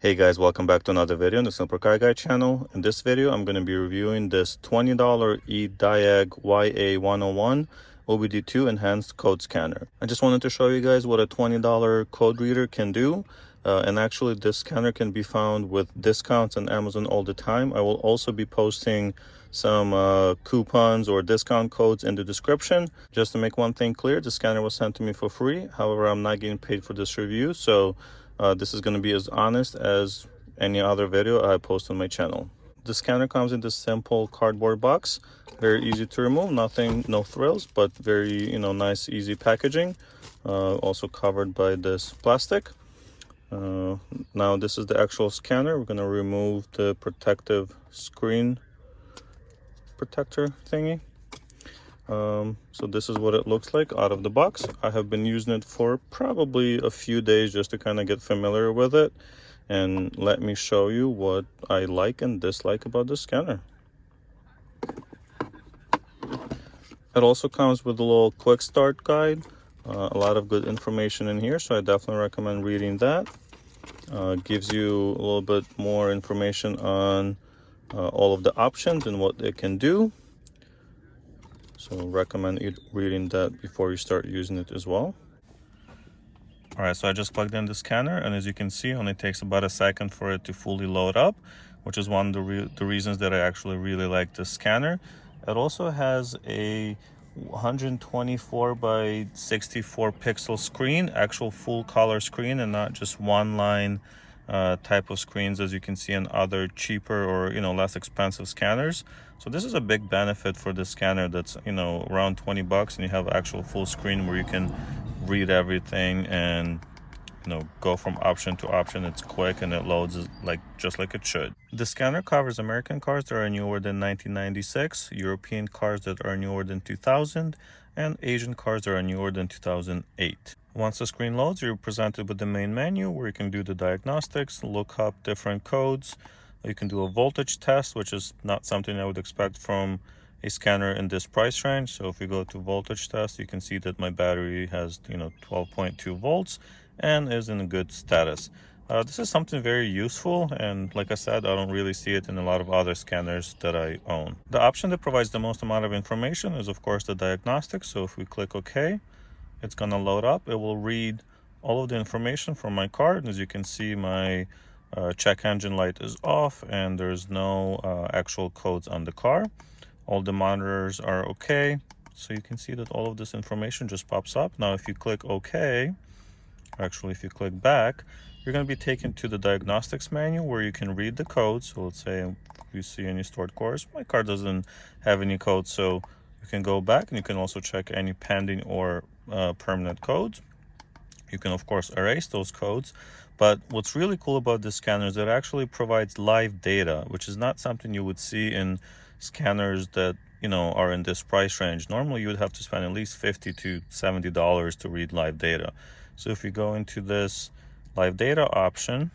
Hey guys, welcome back to another video on the Simple Car Guy channel. In this video, I'm going to be reviewing this $20 EDIAG YA101 OBD2 enhanced code scanner. I just wanted to show you guys what a $20 code reader can do. And actually this scanner can be found with discounts on Amazon all the time. I will also be posting some coupons or discount codes in the description. Just to make one thing clear, the scanner was sent to me for free. However, I'm not getting paid for this review, so this is going to be as honest as any other video I post on my channel. The scanner comes in this simple cardboard box, very easy to remove, no frills, but very nice easy packaging. Also covered by this plastic. Now this is the actual scanner. We're going to remove the protective screen protector thingy. So this is what it looks like out of the box. I have been using it for probably a few days just to kind of get familiar with it, and let me show you what I like and dislike about the scanner. It also comes with a little quick start guide, a lot of good information in here, so I definitely recommend reading that. Gives you a little bit more information on all of the options and what it can do. So recommend reading that before you start using it as well. All right, so I just plugged in the scanner, and as you can see, it only takes about a second for it to fully load up, which is one of the reasons that I actually really like this scanner. It also has a 124 by 64 pixel screen, actual full color screen, and not just one line type of screens as you can see in other cheaper or less expensive scanners. So this is a big benefit for the scanner that's around 20 bucks, and you have actual full screen where you can read everything and go from option to option. It's quick and it loads just like it should. The scanner covers American cars that are newer than 1996, European cars that are newer than 2000, and Asian cars that are newer than 2008. Once the screen loads, you're presented with the main menu where you can do the diagnostics, look up different codes. You can do a voltage test, which is not something I would expect from a scanner in this price range. So if we go to voltage test, you can see that my battery has 12.2 volts and is in a good status. This is something very useful, and like I said, I don't really see it in a lot of other scanners that I own. The option that provides the most amount of information is of course the diagnostics. So if we click OK, it's going to load up. It will read all of the information from my car, and as you can see, my check engine light is off and there's no actual codes on the car. All the monitors are okay, so you can see that all of this information just pops up. Now if you click OK, actually if you click back, you're going to be taken to the diagnostics menu where you can read the codes. So let's say you see any stored cores. My car doesn't have any codes, so you can go back and you can also check any pending or permanent codes. You can of course erase those codes, but what's really cool about this scanner is that it actually provides live data, which is not something you would see in scanners that are in this price range. Normally you would have to spend at least $50 to $70 to read live data. So if you go into this live data option,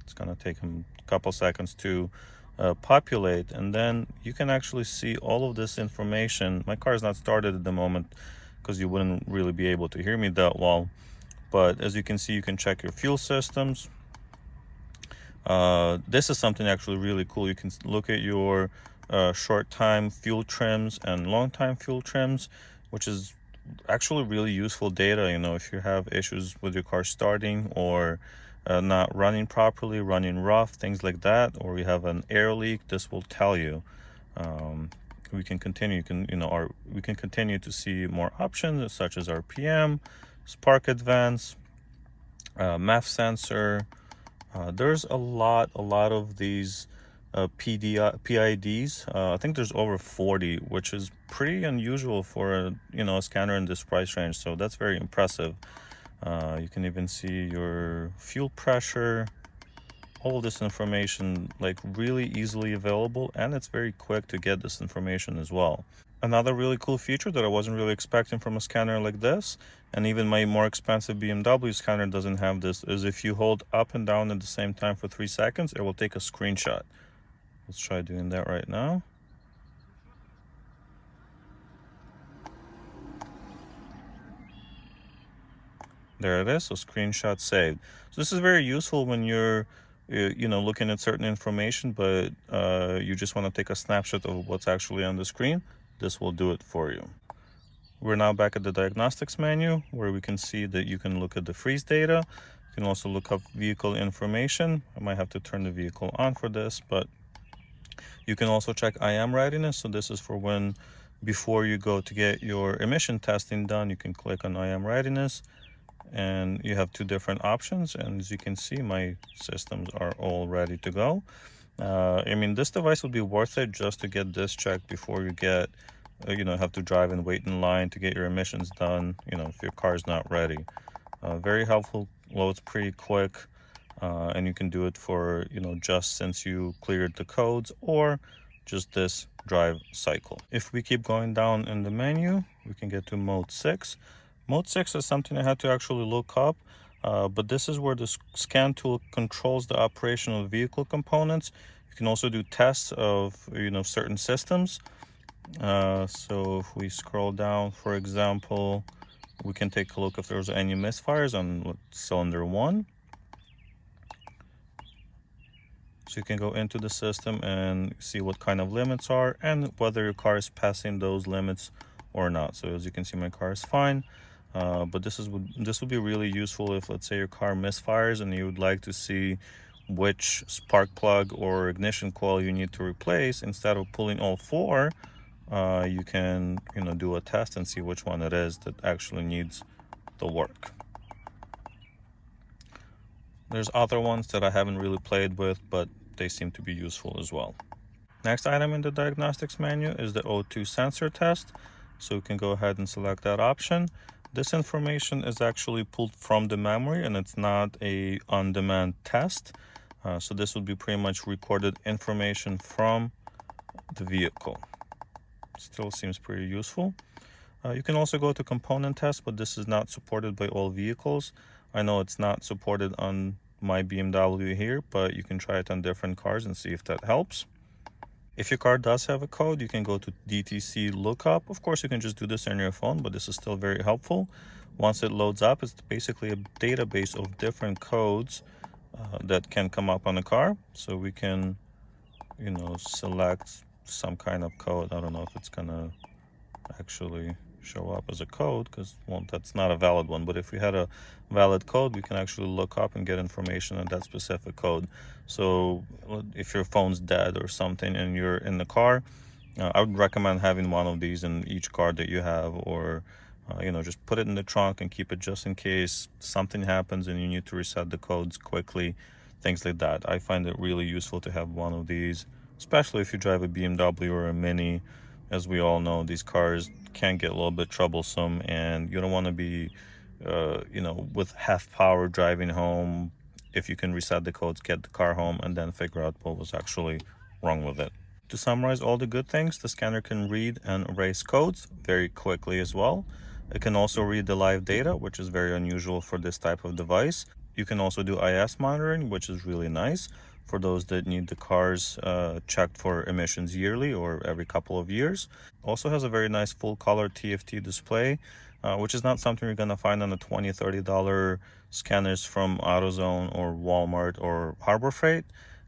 it's going to take a couple seconds to populate, and then you can actually see all of this information. My car is not started at the moment because you wouldn't really be able to hear me that well, but as you can see, you can check your fuel systems. This is something actually really cool. You can look at your short time fuel trims and long time fuel trims, which is actually really useful data. If you have issues with your car starting or not running properly, running rough, things like that, or you have an air leak, this will tell you. We can continue. We can continue to see more options such as RPM, spark advance, MEF sensor. There's a lot of these PIDs. I think there's over 40, which is pretty unusual for a scanner in this price range. So that's very impressive. You can even see your fuel pressure. All of this information really easily available, and it's very quick to get this information as well. Another really cool feature that I wasn't really expecting from a scanner like this, and even my more expensive BMW scanner doesn't have this, is if you hold up and down at the same time for 3 seconds, it will take a screenshot. Let's try doing that right now. There it is, so screenshot saved. So this is very useful when you're looking at certain information, but you just want to take a snapshot of what's actually on the screen. This will do it for you. We're now back at the diagnostics menu, where we can see that you can look at the freeze data. You can also look up vehicle information. I might have to turn the vehicle on for this, but you can also check I am readiness. So this is for when, before you go to get your emission testing done, you can click on I am readiness, and you have two different options. And as you can see, my systems are all ready to go. I mean, this device would be worth it just to get this checked before you get, have to drive and wait in line to get your emissions done, if your car is not ready. Very helpful, loads pretty quick, and you can do it for, just since you cleared the codes or just this drive cycle. If we keep going down in the menu, we can get to mode 6. Mode 6 is something I had to actually look up, but this is where the scan tool controls the operation of vehicle components. You can also do tests of, certain systems. So if we scroll down, for example, we can take a look if there's any misfires on cylinder 1. So you can go into the system and see what kind of limits are and whether your car is passing those limits or not. So as you can see, my car is fine. But this would be really useful if, let's say, your car misfires and you would like to see which spark plug or ignition coil you need to replace. Instead of pulling all four, you can do a test and see which one it is that actually needs the work. There's other ones that I haven't really played with, but they seem to be useful as well. Next item in the diagnostics menu is the O2 sensor test. So you can go ahead and select that option. This information is actually pulled from the memory and it's not a on-demand test. So this would be pretty much recorded information from the vehicle. Still seems pretty useful. You can also go to component test, but this is not supported by all vehicles. I know it's not supported on my BMW here, but you can try it on different cars and see if that helps. If your car does have a code, you can go to DTC lookup. Of course, you can just do this on your phone, but this is still very helpful. Once it loads up, it's basically a database of different codes that can come up on the car. So we can, select some kind of code. I don't know if it's gonna actually show up as a code because, well, that's not a valid one. But if we had a valid code, we can actually look up and get information on that specific code. So if your phone's dead or something and you're in the car, I would recommend having one of these in each car that you have, or just put it in the trunk and keep it just in case something happens and you need to reset the codes quickly, things like that. I find it really useful to have one of these, especially if you drive a BMW or a Mini. As we all know, these cars can get a little bit troublesome, and you don't want to be, with half power driving home. If you can reset the codes, get the car home, and then figure out what was actually wrong with it. To summarize all the good things, the scanner can read and erase codes very quickly as well. It can also read the live data, which is very unusual for this type of device. You can also do IS monitoring, which is really nice for those that need the cars checked for emissions yearly or every couple of years. Also has a very nice full color TFT display, which is not something you're going to find on the $20-$30 scanners from AutoZone or Walmart or Harbor Freight.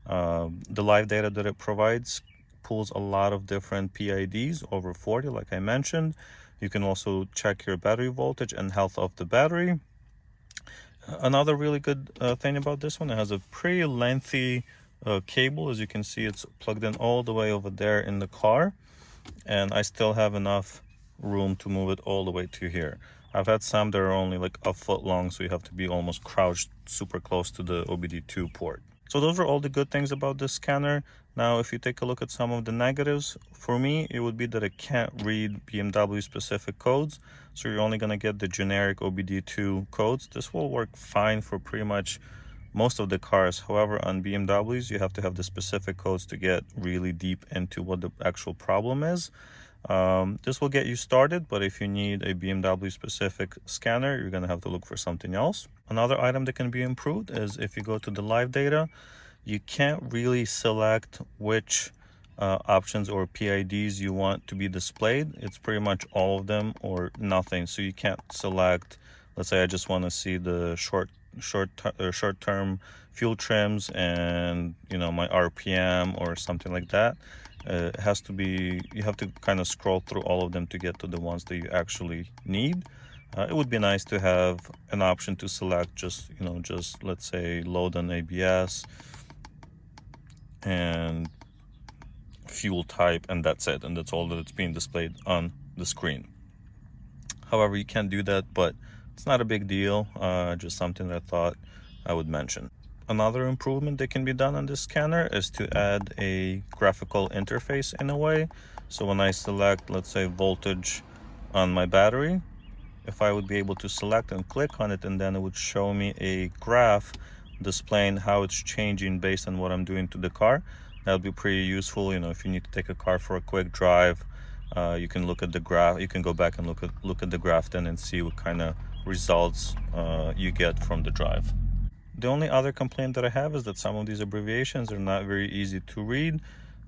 The live data that it provides pulls a lot of different PIDs, over 40 like I mentioned. You can also check your battery voltage and health of the battery. Another really good thing about this one, it has a pretty lengthy cable. As you can see, it's plugged in all the way over there in the car, and I still have enough room to move it all the way to here. I've had some that are only like a foot long, so you have to be almost crouched super close to the OBD2 port. So those are all the good things about this scanner. Now, if you take a look at some of the negatives, for me, it would be that it can't read BMW specific codes. So you're only going to get the generic OBD2 codes. This will work fine for pretty much most of the cars. However, on BMWs, you have to have the specific codes to get really deep into what the actual problem is. This will get you started, but if you need a BMW specific scanner, you're going to have to look for something else. Another item that can be improved is if you go to the live data, you can't really select which options or PIDs you want to be displayed. It's pretty much all of them or nothing. So you can't select Let's say I just want to see the short-term fuel trims and, you know, my RPM or something like that. It has to be, you have to kind of scroll through all of them to get to the ones that you actually need. It would be nice to have an option to select just, you know, just let's say load on ABS and fuel type, and that's it, and that's all that it's being displayed on the screen. However, you can't do that, but it's not a big deal, just something that I thought I would mention. Another improvement that can be done on this scanner is to add a graphical interface in a way. So when I select, let's say, voltage on my battery, if I would be able to select and click on it, and then it would show me a graph displaying how it's changing based on what I'm doing to the car. That would be pretty useful. You know, if you need to take a car for a quick drive, you can look at the graph. You can go back and look at the graph then and see what kind of results you get from the drive. The only other complaint that I have is that some of these abbreviations are not very easy to read,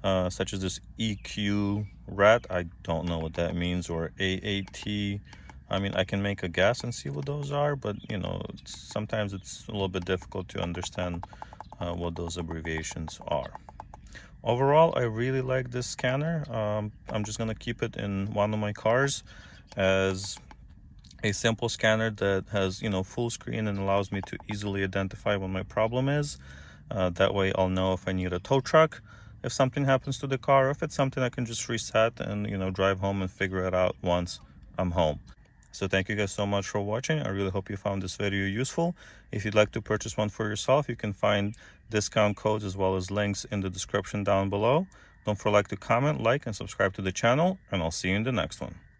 such as this EQ rat. I don't know what that means, or AAT. I mean, I can make a guess and see what those are, but you know, sometimes it's a little bit difficult to understand what those abbreviations are. Overall, I really like this scanner. I'm just gonna keep it in one of my cars as a simple scanner that has, you know, full screen and allows me to easily identify what my problem is. That way I'll know if I need a tow truck, if something happens to the car, or if it's something I can just reset and, you know, drive home and figure it out once I'm home. So thank you guys so much for watching. I really hope you found this video useful. If you'd like to purchase one for yourself, you can find discount codes as well as links in the description down below. Don't forget to comment, like, and subscribe to the channel, and I'll see you in the next one.